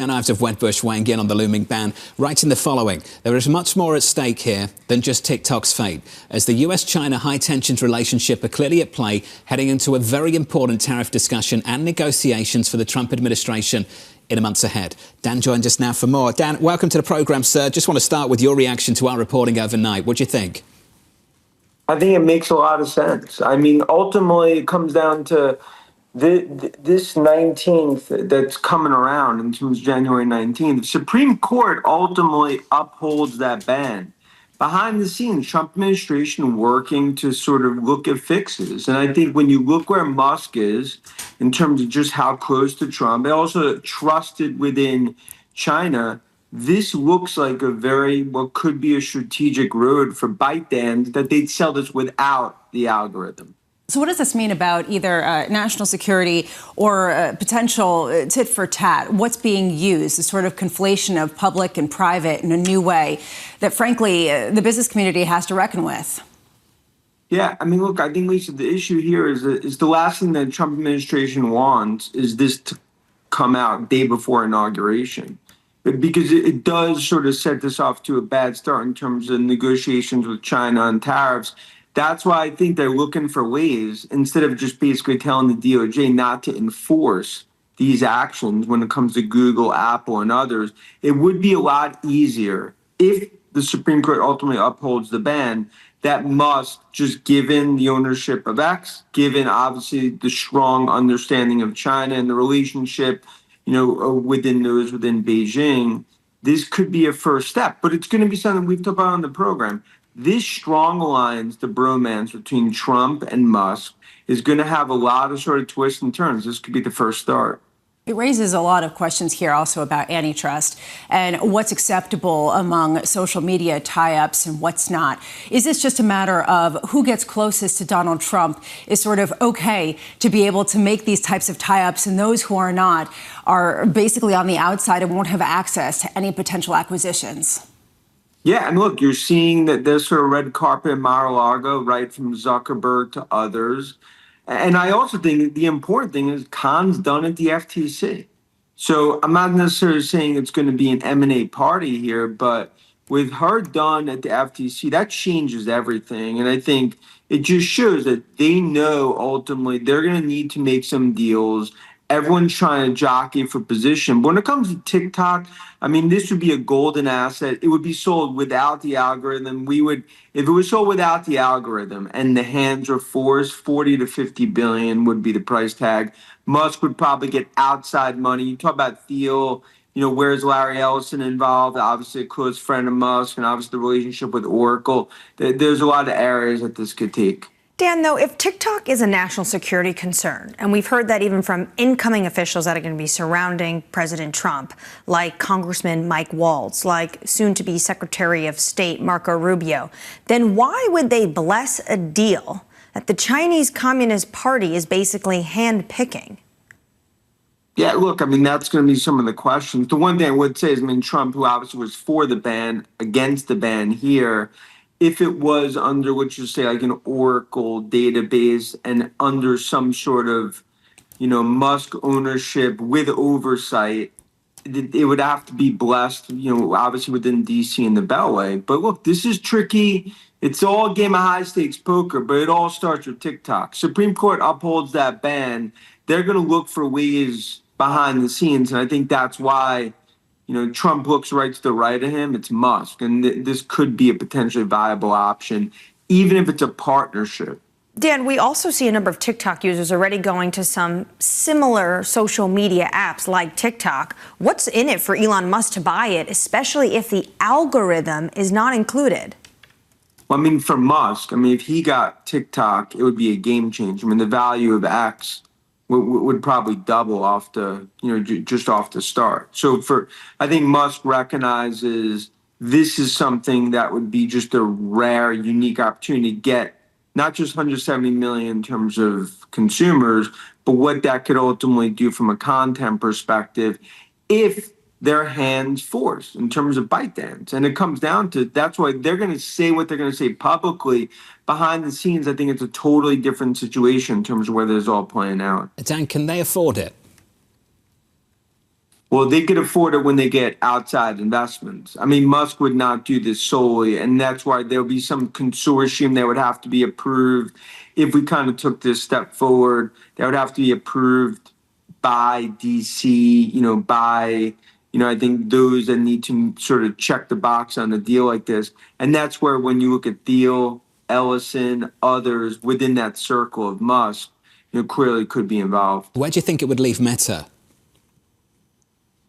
Dan Ives of Wedbush weighing in on the looming ban, writing the following: there is much more at stake here than just TikTok's fate, as the US-China high-tensions relationship are clearly at play, heading into a very important tariff discussion and negotiations for the Trump administration in the months ahead. Dan joins us now for more. Dan, welcome to the programme, sir. Just want to start with your reaction to our reporting overnight. What do you think? I think it makes a lot of sense. I mean, ultimately, it comes down to this 19th that's coming around in terms of January 19th. The Supreme Court ultimately upholds that ban. Behind the scenes, Trump administration working to sort of look at fixes. And I think when you look where Musk is in terms of just how close to Trump, and also trusted within China, this looks like what could be a strategic road for ByteDance, that they'd sell this without the algorithm. So what does this mean about either national security or potential tit for tat? What's being used, a sort of conflation of public and private in a new way that, frankly, the business community has to reckon with? Yeah, I mean, look, I think, Lisa, the issue here is the last thing that Trump administration wants is this to come out day before inauguration, because it does sort of set this off to a bad start in terms of negotiations with China on tariffs. That's why I think they're looking for ways, instead of just basically telling the DOJ not to enforce these actions when it comes to Google, Apple, and others. It would be a lot easier if the Supreme Court ultimately upholds the ban, that Musk, just given the ownership of X, given obviously the strong understanding of China and the relationship, within Beijing, this could be a first step. But it's going to be something we've talked about on the program. This strong alliance, the bromance between Trump and Musk, is going to have a lot of sort of twists and turns. This could be the first start. It raises a lot of questions here also about antitrust and what's acceptable among social media tie-ups and what's not. Is this just a matter of who gets closest to Donald Trump is sort of okay to be able to make these types of tie-ups, and those who are not are basically on the outside and won't have access to any potential acquisitions? Yeah, and look, you're seeing that there's sort of red carpet in Mar-a-Lago, right, from Zuckerberg to others. And I also think the important thing is Khan's done at the FTC. So I'm not necessarily saying it's going to be an M&A party here, but with her done at the FTC, that changes everything. And I think it just shows that they know ultimately they're going to need to make some deals. Everyone's trying to jockey for position. But when it comes to TikTok, I mean, this would be a golden asset. It would be sold without the algorithm. If it was sold without the algorithm and the hands are forced, 40 to 50 billion would be the price tag. Musk would probably get outside money. You talk about Thiel, where's Larry Ellison involved? Obviously a close friend of Musk, and obviously the relationship with Oracle. There's a lot of areas that this could take. Dan, though, if TikTok is a national security concern, and we've heard that even from incoming officials that are going to be surrounding President Trump, like Congressman Mike Waltz, like soon-to-be Secretary of State Marco Rubio, then why would they bless a deal that the Chinese Communist Party is basically hand-picking? Yeah, look, I mean, that's going to be some of the questions. The one thing I would say is, Trump, who obviously was for the ban, against the ban here, if it was under what you say, like an Oracle database and under some sort of, Musk ownership with oversight, it would have to be blessed, obviously within DC and the Beltway. But look, this is tricky. It's all a game of high stakes poker, but it all starts with TikTok. Supreme Court upholds that ban. They're going to look for ways behind the scenes. And I think that's why, Trump looks right to the right of him. It's Musk. And this could be a potentially viable option, even if it's a partnership. Dan, we also see a number of TikTok users already going to some similar social media apps like TikTok. What's in it for Elon Musk to buy it, especially if the algorithm is not included? Well, for Musk, if he got TikTok, it would be a game changer. The value of X would probably double off just off the start. So I think Musk recognizes this is something that would be just a rare, unique opportunity to get not just 170 million in terms of consumers, but what that could ultimately do from a content perspective if their hands forced in terms of ByteDance. And it comes down to, that's why they're going to say what they're going to say publicly. Behind the scenes, I think it's a totally different situation in terms of where this is all playing out. Dan, can they afford it? Well, they could afford it when they get outside investments. I mean, Musk would not do this solely, and that's why there'll be some consortium that would have to be approved. If we kind of took this step forward, that would have to be approved by DC, I think those that need to sort of check the box on a deal like this. And that's where when you look at Thiel, Ellison, others within that circle of Musk, clearly could be involved. Where do you think it would leave Meta?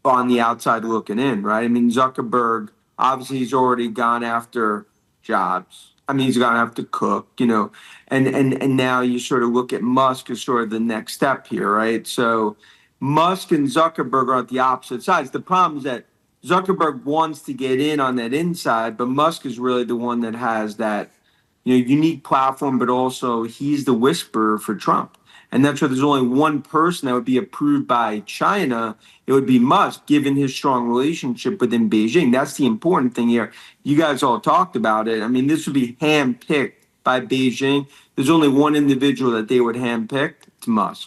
On the outside looking in, right? I mean, Zuckerberg, obviously he's already gone after Jobs. I mean, he's gone after Cook, and now you sort of look at Musk as sort of the next step here, right? So Musk and Zuckerberg are at the opposite sides. The problem is that Zuckerberg wants to get in on that inside, but Musk is really the one that has that, unique platform, but also he's the whisperer for Trump. And that's why there's only one person that would be approved by China. It would be Musk, given his strong relationship within Beijing. That's the important thing here. You guys all talked about it. I mean, this would be handpicked by Beijing. There's only one individual that they would handpick. It's Musk.